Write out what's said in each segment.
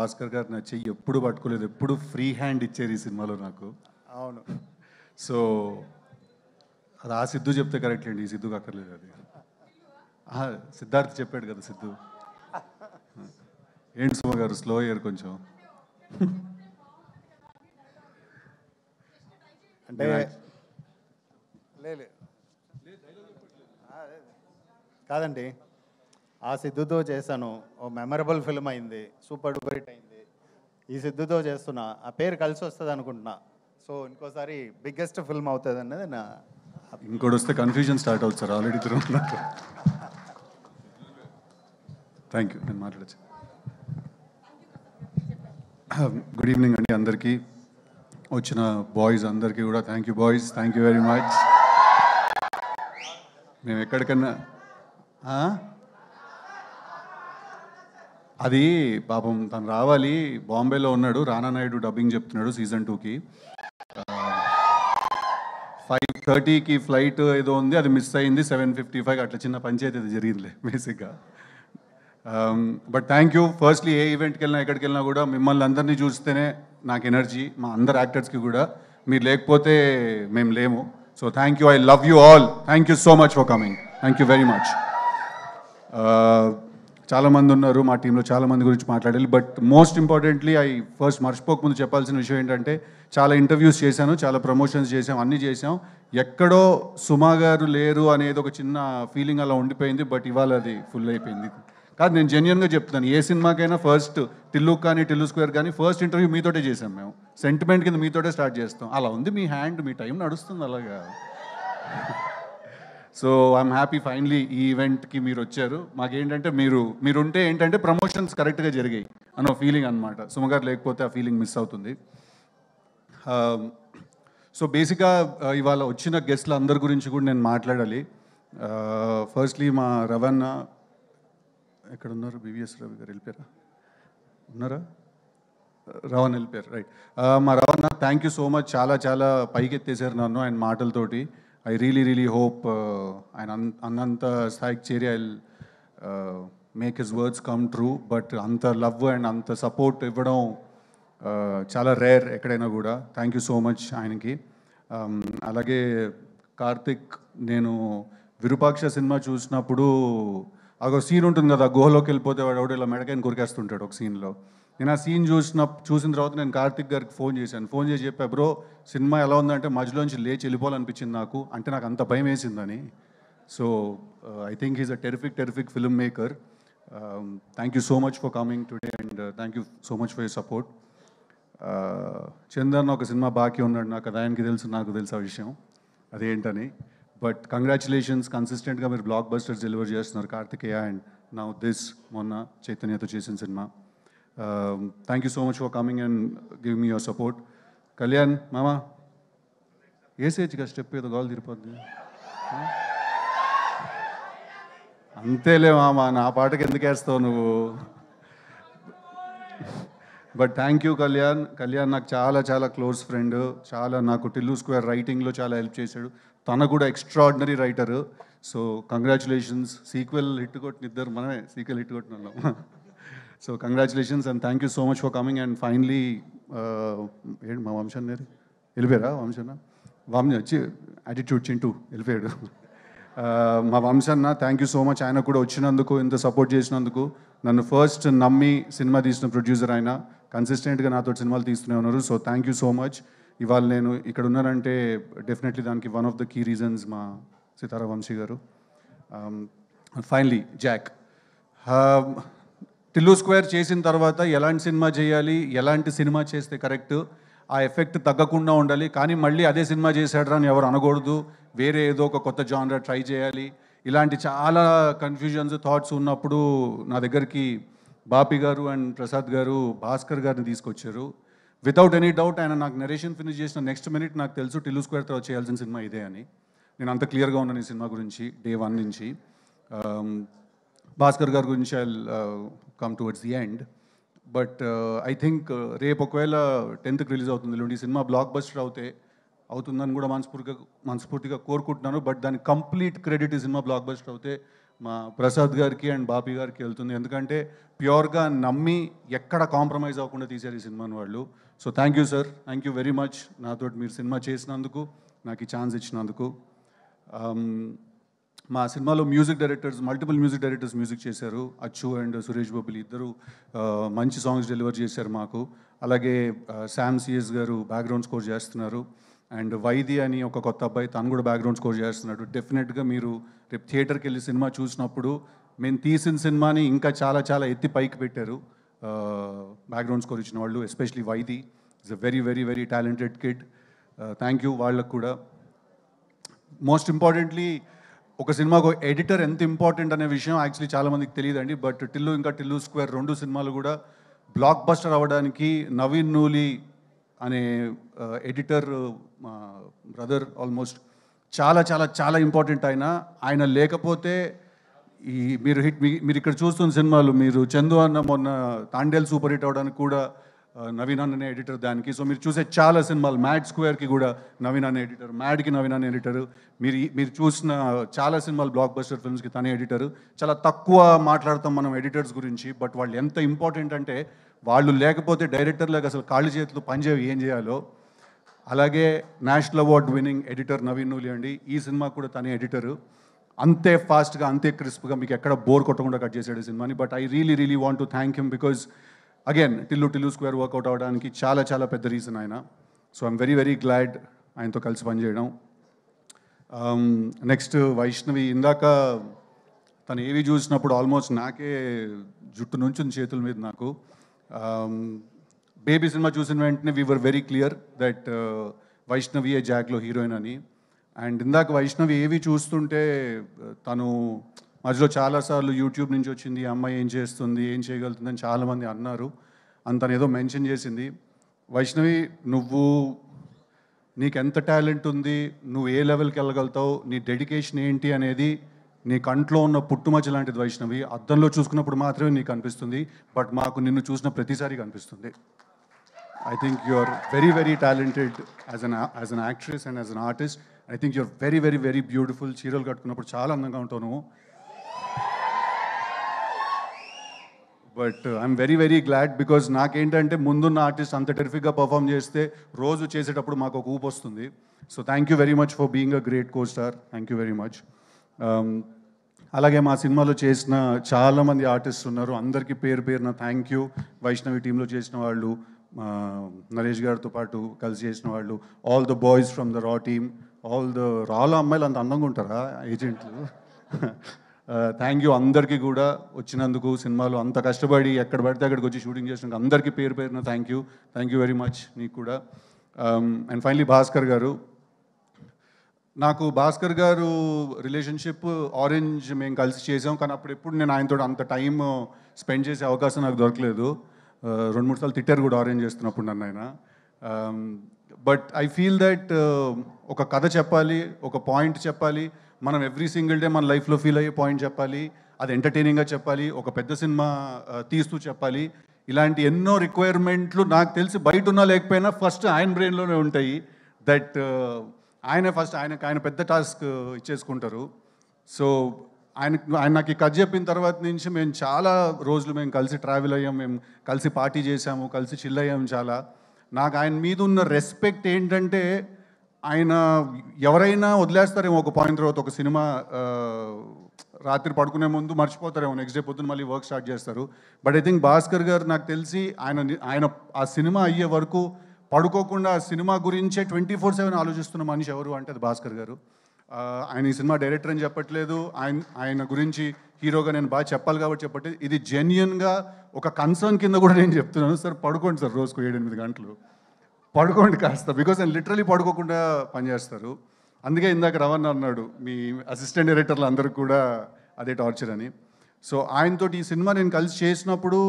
భాస్కర్ గారు నా చెయ్యి ఎప్పుడు పట్టుకోలేదు, ఎప్పుడు ఫ్రీ హ్యాండ్ ఇచ్చారు ఈ సినిమాలో నాకు. అవును. సో అది ఆ సిద్ధు చెప్తే కరెక్ట్ అండి, ఈ సిద్ధుకి అక్కర్లేదు అది. సిద్ధార్థ్ చెప్పాడు కదా సిద్ధు. ఏంటి సుమ గారు స్లో అయ్యారు కొంచెం. అంటే కాదండి, ఆ సిద్ధుతో చేశాను, ఓ మెమరబుల్ ఫిల్మ్ అయింది, సూపర్ డూపర్ హిట్ అయింది. ఈ సిద్ధుతో చేస్తున్నా, ఆ పేరు కలిసి వస్తుంది అనుకుంటున్నా. సో ఇంకోసారి బిగ్గెస్ట్ ఫిల్మ్ అవుతుంది అన్నది నా. ఇంకోటి వస్తే కన్ఫ్యూజన్ స్టార్ట్ అవుతుంది సార్, ఆల్రెడీ తిరుగుతున్నారు. థ్యాంక్ యూ, నేను మాట్లాడచ్చు. గుడ్ ఈవినింగ్ అండి అందరికీ, వచ్చిన బాయ్స్ అందరికీ కూడా thank you boys, thank you very much. మేము ఎక్కడికన్నా అది పాపం తను రావాలి, బాంబేలో ఉన్నాడు, రానా నాయుడు డబ్బింగ్ చెప్తున్నాడు సీజన్ 2కి. 5:30కి ఫ్లైట్ ఏదో ఉంది, అది మిస్ అయింది. 7:55 అట్లా చిన్న పంచాయతీ అది జరిగిందిలే బేసిక్గా. But thank you. ఫస్ట్లీ ఏ ఈవెంట్కి వెళ్ళినా ఎక్కడికి వెళ్ళినా కూడా మిమ్మల్ని అందరినీ చూస్తేనే నాకు ఎనర్జీ, మా అందరు యాక్టర్స్కి కూడా. మీరు లేకపోతే మేము లేము. So thank you, I love you all, thank you so much for coming, thank you very much. చాలామంది ఉన్నారు మా టీంలో, చాలామంది గురించి మాట్లాడాలి. బట్ మోస్ట్ ఇంపార్టెంట్లీ ఫస్ట్ మర్చిపోకముందు చెప్పాల్సిన విషయం ఏంటంటే, చాలా ఇంటర్వ్యూస్ చేశాను, చాలా ప్రమోషన్స్ చేసాం, అన్నీ చేసాం. ఎక్కడో సుమా గారు లేరు అనేది ఒక చిన్న ఫీలింగ్ అలా ఉండిపోయింది. బట్ ఇవాళ అది ఫుల్ అయిపోయింది. కాదు, నేను జెన్యున్గా చెప్తాను, ఏ సినిమాకైనా ఫస్ట్ టిల్లు కానీ టిల్లు స్క్వేర్ కానీ ఫస్ట్ ఇంటర్వ్యూ మీతోటే చేసాం మేము. సెంటిమెంట్ కింద మీతోటే స్టార్ట్ చేస్తాం. అలా ఉంది మీ హ్యాండ్, మీ టైం నడుస్తుంది అలాగా. సో ఐఎమ్ హ్యాపీ ఫైనలీ ఈ ఈవెంట్కి మీరు వచ్చారు. మాకేంటంటే మీరుంటే ఏంటంటే ప్రమోషన్స్ కరెక్ట్గా జరిగాయి అన్న ఫీలింగ్ అనమాట. సుమగారు లేకపోతే ఆ ఫీలింగ్ మిస్ అవుతుంది. సో బేసిక్గా ఇవాళ వచ్చిన గెస్ట్ల అందరి గురించి కూడా నేను మాట్లాడాలి. ఫస్ట్లీ మా రవణ ఎక్కడ ఉన్నారు, బివిఎస్ రవి గారు వెళ్ళిపోయారా, ఉన్నారా? రవణ్ వెళ్ళిపోయారు, రైట్. మా రవణ థ్యాంక్ యూ సో మచ్, చాలా చాలా పైకి ఎత్తేసారు నన్ను ఆయన మాటలతోటి. ఐ రియలీ హోప్ ఆయన అన్నంత స్థాయికి చేరి I make his words come true. But అంత లవ్ అండ్ అంత సపోర్ట్ ఇవ్వడం చాలా రేర్ ఎక్కడైనా కూడా. థ్యాంక్ యూ సో మచ్ ఆయనకి. అలాగే కార్తిక్, నేను విరూపాక్ష సినిమా చూసినప్పుడు ఒక సీన్ ఉంటుంది కదా, గుహలోకి వెళ్ళిపోతే వాడు ఎవడో ఇలా మెడకాయని కొరికేస్తుంటాడు ఒక సీన్లో. నేను ఆ సీన్ చూసిన తర్వాత నేను కార్తిక్ గారికి ఫోన్ చేసి చెప్పా, బ్రో సినిమా ఎలా ఉందంటే మధ్యలోంచి లేచి వెళ్ళిపోవాలనిపించింది నాకు, అంటే నాకు అంత భయం వేసిందని. So I think he's a terrific film maker. Thank you so much for coming today and thank you so much for your support. Chandan ఒక సినిమా బాకీ ఉన్నాడు నాకు, అది ఆయనకి తెలుసు, నాకు తెలుసు ఆ విషయం అదేంటని. బట్ కంగ్రాచులేషన్స్, కన్సిస్టెంట్గా మీరు బ్లాక్ బస్టర్స్ డెలివర్ చేస్తున్నారు కార్తికేయ అండ్ నౌ దిస్ మొన్న చైతన్యతో చేసిన cinema. Thank you so much for coming and give me your support. Kalyan మామ ఏసేజ్గా స్టెప్ ఏదో గాలు తిరిపోద్ది అంతేలే మామ, నా పాటకి ఎందుకు వేస్తావు నువ్వు. బట్ థ్యాంక్ యూ కళ్యాణ్ నాకు చాలా చాలా క్లోజ్ ఫ్రెండ్, చాలా నాకు టిల్లు స్క్వేర్ రైటింగ్లో చాలా హెల్ప్ చేశాడు. తన కూడా extraordinary writer. So congratulations. Sequel hit కొట్టిన ఇద్దరు మనమే సీక్వెల్ హిట్ కొట్టిన వాళ్ళం. So congratulations and thank you so much for coming. And finally ఏంటి మా వంశన్ గారు వెళ్ళిపోయారా? వంశ వచ్చి యాటిట్యూడ్ చింటూ వెళ్ళిపోయాడు. మా వంశన్న థ్యాంక్ యూ సో మచ్, ఆయన కూడా వచ్చినందుకు, ఇంత సపోర్ట్ చేసినందుకు. నన్ను ఫస్ట్ నమ్మి సినిమా తీసిన ప్రొడ్యూసర్ ఆయన, కన్సిస్టెంట్గా నాతో సినిమాలు తీస్తూనే ఉన్నారు. So thank you so much. ఇవాళ నేను ఇక్కడ ఉన్నానంటే డెఫినెట్లీ దానికి one of the key reasons మా సితారా వంశీ గారు. ఫైనలీ జాక్, టిల్లు స్క్వేర్ చేసిన తర్వాత ఎలాంటి సినిమా చేయాలి, ఎలాంటి సినిమా చేస్తే కరెక్ట్, ఆ ఎఫెక్ట్ తగ్గకుండా ఉండాలి, కానీ మళ్ళీ అదే సినిమా చేశాడరా అని ఎవరు అనకూడదు, వేరే ఏదో ఒక కొత్త జానరా ట్రై చేయాలి, ఇలాంటి చాలా కన్ఫ్యూజన్స్ థాట్స్ ఉన్నప్పుడు నా దగ్గరికి బాపి గారు అండ్ ప్రసాద్ గారు భాస్కర్ గారిని తీసుకొచ్చారు. వితౌట్ ఎనీ డౌట్ ఆయన నాకు నరేషన్ ఫినిష్ చేసిన నెక్స్ట్ మినిట్ నాకు తెలుసు టిల్లు స్క్వేర్ తర్వాత చేయాల్సిన సినిమా ఇదే అని. నేను అంత క్లియర్గా ఉన్నాను ఈ సినిమా గురించి డే 1 నుంచి. భాస్కర్ గారి గురించి I come towards the end. But I think రేపు ఒకవేళ 10th రిలీజ్ అవుతుంది ఈ సినిమా, బ్లాక్ బస్టర్ అవుతుందని కూడా మనస్ఫూర్తిగా కోరుకుంటున్నాను. బట్ దాని కంప్లీట్ క్రెడిట్ ఈ సినిమా బ్లాక్ బస్టర్ అవుతే మా ప్రసాద్ గారికి అండ్ బాపి గారికి వెళ్తుంది. ఎందుకంటే ప్యూర్గా నమ్మి ఎక్కడ కాంప్రమైజ్ అవ్వకుండా తీశారు ఈ సినిమాని వాళ్ళు. So thank you sir, thank you very much నాతో మీరు సినిమా చేసినందుకు, నాకు ఈ ఛాన్స్ ఇచ్చినందుకు. మా సినిమాలో మల్టిపుల్ మ్యూజిక్ డైరెక్టర్స్ మ్యూజిక్ చేశారు. అచ్చు అండ్ సురేష్ బొబ్బిలి ఇద్దరు మంచి సాంగ్స్ డెలివర్ చేశారు మాకు. అలాగే శామ్ సిఎస్ గారు బ్యాక్గ్రౌండ్ స్కోర్ చేస్తున్నారు. అండ్ వైది అని ఒక కొత్త అబ్బాయి, తను కూడా బ్యాక్గ్రౌండ్ స్కోర్ చేస్తున్నాడు. డెఫినెట్గా మీరు రేపు థియేటర్కి వెళ్ళి సినిమా చూసినప్పుడు మేము తీసిన సినిమాని ఇంకా చాలా చాలా ఎత్తి పైకి పెట్టారు బ్యాక్గ్రౌండ్ స్కోర్ ఇచ్చిన వాళ్ళు, especially Vaidhi. It's a very very very talented kid. Thank you వాళ్ళకు కూడా. మోస్ట్ ఇంపార్టెంట్లీ ఒక సినిమాకు ఎడిటర్ ఎంత ఇంపార్టెంట్ అనే విషయం యాక్చువల్లీ చాలామందికి తెలియదండి. బట్ టిల్లు ఇంకా టిల్లు స్క్వేర్ 2 సినిమాలు కూడా బ్లాక్ బస్టర్ అవ్వడానికి నవీన్ నూలి అనే ఎడిటర్ బ్రదర్ ఆల్మోస్ట్ చాలా చాలా చాలా ఇంపార్టెంట్. ఆయన లేకపోతే ఈ మీరు ఇక్కడ చూస్తున్న సినిమాలు, మీరు చందు అన్న మొన్న తాండేల్ సూపర్ హిట్ అవ్వడానికి కూడా నవీన్ అనే ఎడిటర్ దానికి. సో మీరు చూసే చాలా సినిమాలు, మ్యాడ్ స్క్వేర్కి కూడా నవీన్ అనే ఎడిటర్, మ్యాడ్కి నవీన్ అనే ఎడిటర్, మీరు చూసిన చాలా సినిమాలు బ్లాక్ బస్టర్ ఫిల్మ్స్కి తనే ఎడిటర్. చాలా తక్కువ మాట్లాడతాం మనం ఎడిటర్స్ గురించి, బట్ వాళ్ళు ఎంత ఇంపార్టెంట్ అంటే వాళ్ళు లేకపోతే డైరెక్టర్లకు అసలు కాళ్ళు చేతులు పనిచేవి ఏం చేయాలో. అలాగే national award winning editor Naveen Nooli అండి, ఈ సినిమా కూడా తనే ఎడిటరు. అంతే ఫాస్ట్గా అంతే క్రిస్ప్గా మీకు ఎక్కడ బోర్ కొట్టకుండా కట్ చేసాడు ఈ సినిమాని. But I really want to thank him because again Tillu square work out అవ్వడానికి చాలా చాలా పెద్ద రీజన్ ఆయన. So I'm very very glad ఆయనతో కలిసి పనిచేయడం. నెక్స్ట్ వైష్ణవి, ఇందాక తను ఏవి చూసినప్పుడు ఆల్మోస్ట్ నాకే జుట్టు నుంచుంది చేతుల మీద నాకు. బేబీ సినిమా చూసిన వెంటనే we were very clear that Vaishnavi ఏ జాక్లో హీరోయిన్ అని. అండ్ ఇందాక వైష్ణవి ఏవి చూస్తుంటే తను మధ్యలో చాలాసార్లు యూట్యూబ్ నుంచి వచ్చింది, ఈ అమ్మాయి ఏం చేస్తుంది, ఏం చేయగలుగుతుందని చాలామంది అన్నారు. తను ఏదో మెన్షన్ చేసింది. వైష్ణవి, నీకు ఎంత టాలెంట్ ఉంది, నువ్వు ఏ లెవెల్కి వెళ్ళగలుగుతావు, నీ డెడికేషన్ ఏంటి అనేది నీ కంట్లో ఉన్న పుట్టుమచ్చ లాంటిది వైష్ణవి. అద్దంలో చూసుకున్నప్పుడు మాత్రమే నీకు అనిపిస్తుంది, బట్ మాకు నిన్ను చూసిన ప్రతిసారి కనిపిస్తుంది. I think you're very, very talented as an actress and as an artist. I think you're very, very, very beautiful. చీరలు కట్టుకున్నప్పుడు చాలా అందంగా ఉంటావు నువ్వు. But I'm very very glad because నాకేంటంటే ముందున్న ఆర్టిస్ట్ అంత టెరిఫిక్గా పర్ఫామ్ చేస్తే రోజు చేసేటప్పుడు మాకు ఒక ఊపు వస్తుంది. So thank you very much for being a great co star. Thank you very much. అలాగే మా సినిమాలో చేసిన చాలామంది ఆర్టిస్ట్ ఉన్నారు, అందరికీ పేరున థ్యాంక్ యూ. వైష్ణవి టీంలో చేసిన వాళ్ళు, నరేష్ గారితో పాటు కలిసి చేసిన వాళ్ళు, all the boys from the raw team, రాలో అమ్మాయిలు అంత అందంగా ఉంటారా ఏజెంట్లు? థ్యాంక్ యూ అందరికీ కూడా వచ్చినందుకు, సినిమాలో అంత కష్టపడి ఎక్కడ పడితే అక్కడికి వచ్చి షూటింగ్ చేసినందుకు అందరికీ పేరున థ్యాంక్ యూ వెరీ మచ్ నీకు కూడా. అండ్ ఫైనలీ భాస్కర్ గారు, నాకు భాస్కర్ గారు రిలేషన్షిప్ ఆరెంజ్ మేము కలిసి చేసాం, కానీ అప్పుడు ఎప్పుడు నేను ఆయనతో అంత టైం స్పెండ్ చేసే అవకాశం నాకు దొరకలేదు. 2-3 సార్లు తిట్టారు కూడా ఆరెంజ్ చేస్తున్నప్పుడు నన్ను ఆయన. బట్ ఐ ఫీల్ దట్ ఒక కథ చెప్పాలి, ఒక పాయింట్ చెప్పాలి, మనం ఎవ్రీ సింగిల్ డే మన లైఫ్లో ఫీల్ అయ్యే పాయింట్ చెప్పాలి, అది ఎంటర్టైనింగ్గా చెప్పాలి, ఒక పెద్ద సినిమా తీస్తూ చెప్పాలి. ఇలాంటి ఎన్నో రిక్వైర్మెంట్లు నాకు తెలిసి బయట ఉన్నా లేకపోయినా ఫస్ట్ ఆయన బ్రెయిన్లోనే ఉంటాయి. దట్ ఆయన పెద్ద టాస్క్ ఇచ్చేసుకుంటారు. సో ఆయన నాకు ఈ కథ చెప్పిన తర్వాత నుంచి మేము చాలా రోజులు మేము కలిసి ట్రావెల్ అయ్యాం, మేము కలిసి పార్టీ చేసాము, కలిసి చిల్ అయ్యాము చాలా. నాకు ఆయన మీద ఉన్న రెస్పెక్ట్ ఏంటంటే, ఆయన ఎవరైనా వదిలేస్తారేమో ఒక పాయింట్ తర్వాత, ఒక సినిమా రాత్రి పడుకునే ముందు మర్చిపోతారేమో, నెక్స్ట్ డే పొద్దున్న మళ్ళీ వర్క్ స్టార్ట్ చేస్తారు. బట్ ఐ థింక్ భాస్కర్ గారు నాకు తెలిసి ఆయన ఆ సినిమా అయ్యే వరకు పడుకోకుండా ఆ సినిమా గురించే 24/7 ఆలోచిస్తున్న మనిషి ఎవరు అంటే అది భాస్కర్ గారు. ఆయన ఈ సినిమా డైరెక్టర్ అని చెప్పట్లేదు, ఆయన గురించి హీరోగా నేను బాగా చెప్పాలి కాబట్టి చెప్పట్లేదు, ఇది జెన్యున్గా ఒక కన్సర్న్ కింద కూడా నేను చెప్తున్నాను. సార్ పడుకోండి సార్, రోజుకు 7-8 గంటలు పడుకోండి కాస్త, బికాస్ ఆయన లిటరలీ పడుకోకుండా పనిచేస్తారు. అందుకే ఇందాక రవణ అన్నాడు మీ అసిస్టెంట్ డైరెక్టర్లు అందరికి కూడా అదే టార్చర్ అని. సో ఆయనతో ఈ సినిమా నేను కలిసి చేసినప్పుడు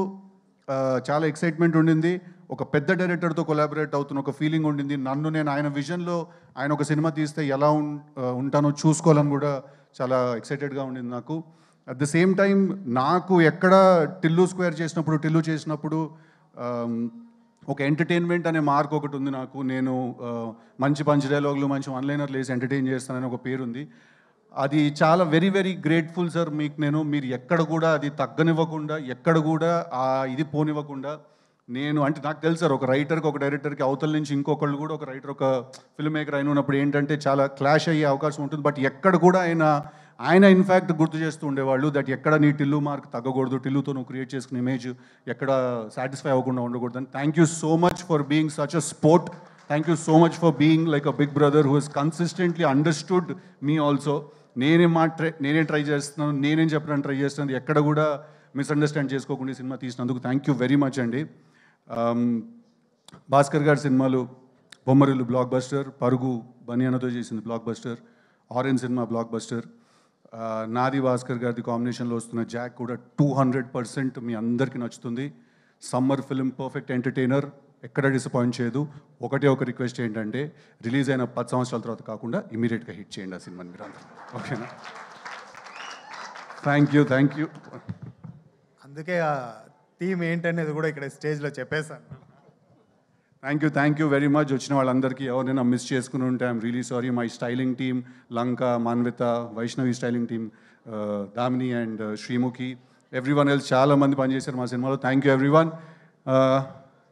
చాలా ఎక్సైట్మెంట్ ఉండింది, ఒక పెద్ద డైరెక్టర్తో కొలాబరేట్ అవుతున్న ఒక ఫీలింగ్ ఉండింది. నేను ఆయన విజన్లో ఆయన ఒక సినిమా తీస్తే ఎలా ఉంటానో చూసుకోవాలని కూడా చాలా ఎక్సైటెడ్గా ఉండింది నాకు. అట్ ద సేమ్ టైం నాకు ఎక్కడ టిల్లు చేసినప్పుడు ఒక ఎంటర్టైన్మెంట్ అనే మార్క్ ఒకటి ఉంది నాకు. నేను మంచి పంచ్ డైలాగులు, మంచి వన్లైనర్లు వేసి ఎంటర్టైన్ చేస్తానని ఒక పేరుంది. అది చాలా వెరీ వెరీ గ్రేట్ఫుల్ సార్ మీకు. మీరు ఎక్కడ కూడా అది తగ్గనివ్వకుండా, ఎక్కడ కూడా ఇది పోనివ్వకుండా, నేను అంటే నాకు తెలుసు సార్, ఒక రైటర్కి ఒక డైరెక్టర్కి అవతల నుంచి ఇంకొకళ్ళు కూడా, ఒక రైటర్ ఒక ఫిల్మ్ మేకర్ అయిన ఉన్నప్పుడు ఏంటంటే చాలా క్లాష్ అయ్యే అవకాశం ఉంటుంది. బట్ ఎక్కడ కూడా ఆయన ఇన్ఫ్యాక్ట్ గుర్తు చేస్తూ ఉండేవాళ్ళు దట్ ఎక్కడ నీ టిల్లు మార్క్ తగ్గకూడదు, టిల్లుతో నువ్వు క్రియేట్ చేసుకున్న ఇమేజ్ ఎక్కడ సాటిస్ఫై అవ్వకుండా ఉండకూడదు. Thank you so much for being such a sport. Thank you so much for being like a big brother who he's consistently understood me also. నేనేం ట్రై చేస్తున్నాను, నేనేం చెప్పడానికి ట్రై చేస్తున్నాను, ఎక్కడ కూడా మిస్అండర్స్టాండ్ చేసుకోకుండా ఈ సినిమా తీసినందుకు థ్యాంక్ యూ వెరీ మచ్ అండి. భాస్కర్ గారి సినిమాలు బొమ్మరిల్లు బ్లాక్ బస్టర్, పరుగు బనియానతో చేసింది block buster, orange cinema block buster, నాది భాస్కర్ గారిది కాంబినేషన్లో వస్తున్న జాక్ కూడా 200% మీ అందరికీ నచ్చుతుంది. సమ్మర్ ఫిల్మ్, పర్ఫెక్ట్ ఎంటర్టైనర్, ఎక్కడ డిసప్పాయింట్ చేయదు. ఒక రిక్వెస్ట్ ఏంటంటే రిలీజ్ అయిన 10 సంవత్సరాల తర్వాత కాకుండా ఇమీడియట్గా హిట్ చేయండి ఆ సినిమాని మీరు అందరూ. ఓకేనా? Thank you. అందుకే ఆ థీమ్ ఏంటనేది కూడా ఇక్కడ స్టేజ్లో చెప్పేశాను. Thank you very much. వచ్చిన వాళ్ళందరికీ ఎవరైనా మిస్ చేసుకుని ఉంటే I'm really sorry. My styling team Lanka, Manvitha, Vaishnavi styling team, Damini and Sreemukhi, everyone else చాలా మంది పనిచేశారు మా సినిమాలో. Thank you everyone.